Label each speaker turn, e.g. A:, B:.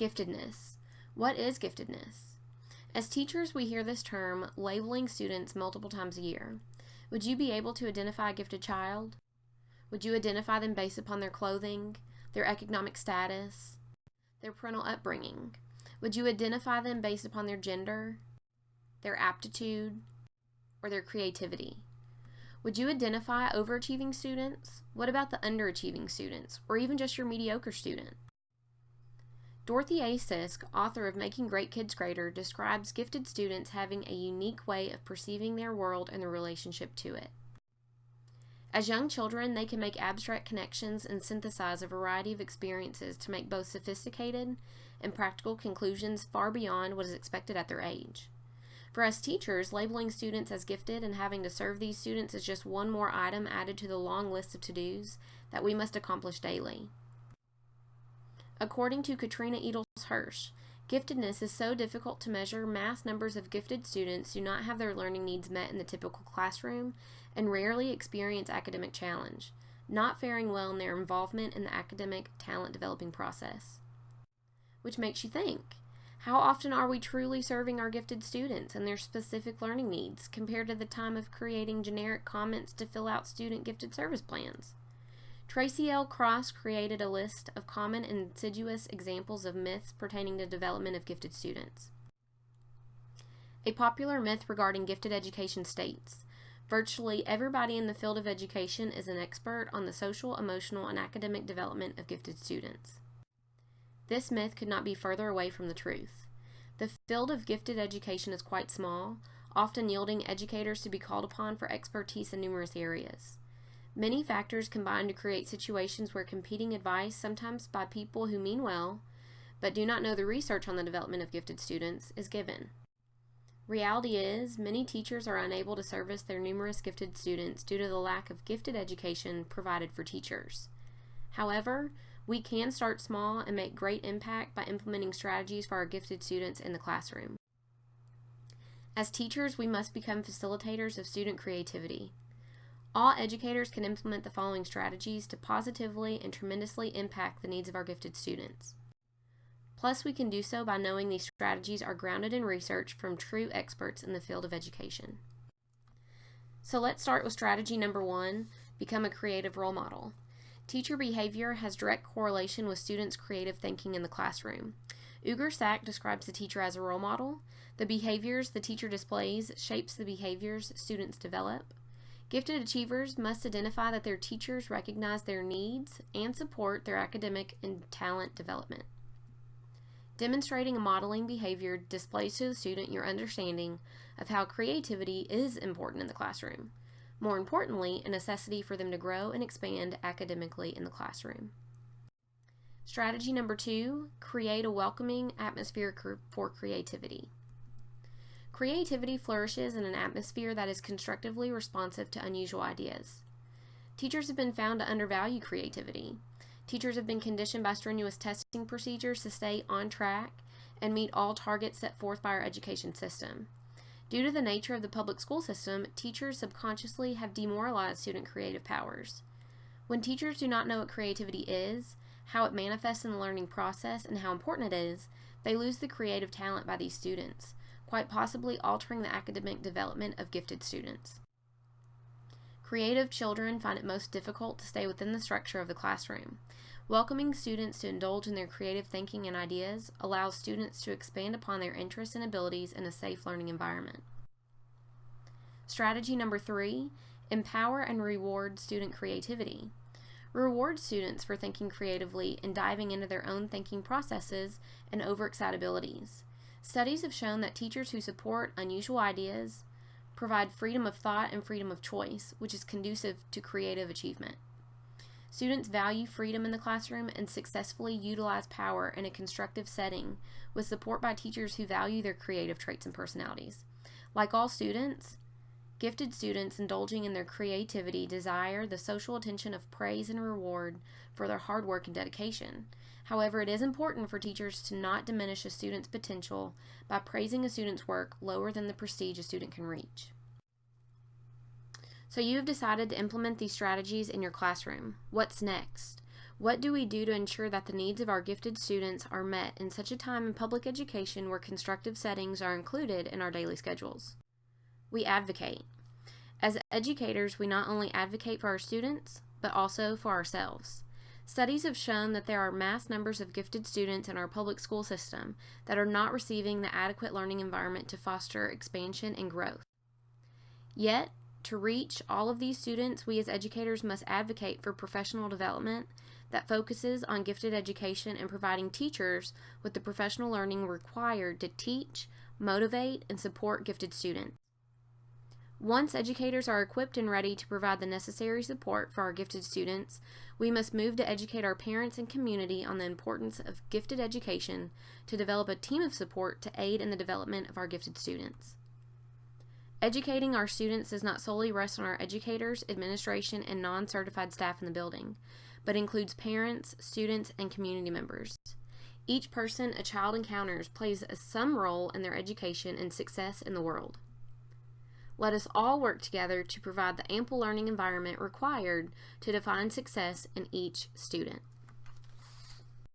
A: Giftedness. What is giftedness? As teachers, we hear this term labeling students multiple times a year. Would you be able to identify a gifted child? Would you identify them based upon their clothing, their economic status, their parental upbringing? Would you identify them based upon their gender, their aptitude, or their creativity? Would you identify overachieving students? What about the underachieving students, or even just your mediocre student? Dorothy A. Sisk, author of Making Great Kids Greater, describes gifted students having a unique way of perceiving their world and their relationship to it. As young children, they can make abstract connections and synthesize a variety of experiences to make both sophisticated and practical conclusions far beyond what is expected at their age. For us teachers, labeling students as gifted and having to serve these students is just one more item added to the long list of to-dos that we must accomplish daily. According to Katrina Edels Hirsch, giftedness is so difficult to measure, mass numbers of gifted students do not have their learning needs met in the typical classroom and rarely experience academic challenge, not faring well in their involvement in the academic talent developing process. Which makes you think, how often are we truly serving our gifted students and their specific learning needs compared to the time of creating generic comments to fill out student gifted service plans? Tracy L. Cross created a list of common and insidious examples of myths pertaining to development of gifted students. A popular myth regarding gifted education states, virtually everybody in the field of education is an expert on the social, emotional, and academic development of gifted students. This myth could not be further away from the truth. The field of gifted education is quite small, often yielding educators to be called upon for expertise in numerous areas. Many factors combine to create situations where competing advice, sometimes by people who mean well, but do not know the research on the development of gifted students, is given. Reality is, many teachers are unable to service their numerous gifted students due to the lack of gifted education provided for teachers. However, we can start small and make great impact by implementing strategies for our gifted students in the classroom. As teachers, we must become facilitators of student creativity. All educators can implement the following strategies to positively and tremendously impact the needs of our gifted students. Plus, we can do so by knowing these strategies are grounded in research from true experts in the field of education. So let's start with strategy number 1, become a creative role model. Teacher behavior has direct correlation with students' creative thinking in the classroom. Ugur Sack describes the teacher as a role model. The behaviors the teacher displays shapes the behaviors students develop. Gifted achievers must identify that their teachers recognize their needs and support their academic and talent development. Demonstrating a modeling behavior displays to the student your understanding of how creativity is important in the classroom. More importantly, a necessity for them to grow and expand academically in the classroom. Strategy number 2, create a welcoming atmosphere for creativity. Creativity flourishes in an atmosphere that is constructively responsive to unusual ideas. Teachers have been found to undervalue creativity. Teachers have been conditioned by strenuous testing procedures to stay on track and meet all targets set forth by our education system. Due to the nature of the public school system, teachers subconsciously have demoralized student creative powers. When teachers do not know what creativity is, how it manifests in the learning process, and how important it is, they lose the creative talent by these students, quite possibly altering the academic development of gifted students. Creative children find it most difficult to stay within the structure of the classroom. Welcoming students to indulge in their creative thinking and ideas allows students to expand upon their interests and abilities in a safe learning environment. Strategy number 3, empower and reward student creativity. Reward students for thinking creatively and diving into their own thinking processes and overexcitabilities. Studies have shown that teachers who support unusual ideas provide freedom of thought and freedom of choice, which is conducive to creative achievement. Students value freedom in the classroom and successfully utilize power in a constructive setting with support by teachers who value their creative traits and personalities. Like all students, gifted students indulging in their creativity desire the social attention of praise and reward for their hard work and dedication. However, it is important for teachers to not diminish a student's potential by praising a student's work lower than the prestige a student can reach. So you have decided to implement these strategies in your classroom. What's next? What do we do to ensure that the needs of our gifted students are met in such a time in public education where constructive settings are included in our daily schedules? We advocate. As educators, we not only advocate for our students, but also for ourselves. Studies have shown that there are mass numbers of gifted students in our public school system that are not receiving the adequate learning environment to foster expansion and growth. Yet, to reach all of these students, we as educators must advocate for professional development that focuses on gifted education and providing teachers with the professional learning required to teach, motivate, and support gifted students. Once educators are equipped and ready to provide the necessary support for our gifted students, we must move to educate our parents and community on the importance of gifted education to develop a team of support to aid in the development of our gifted students. Educating our students does not solely rest on our educators, administration, and non-certified staff in the building, but includes parents, students, and community members. Each person a child encounters plays some role in their education and success in the world. Let us all work together to provide the ample learning environment required to define success in each student.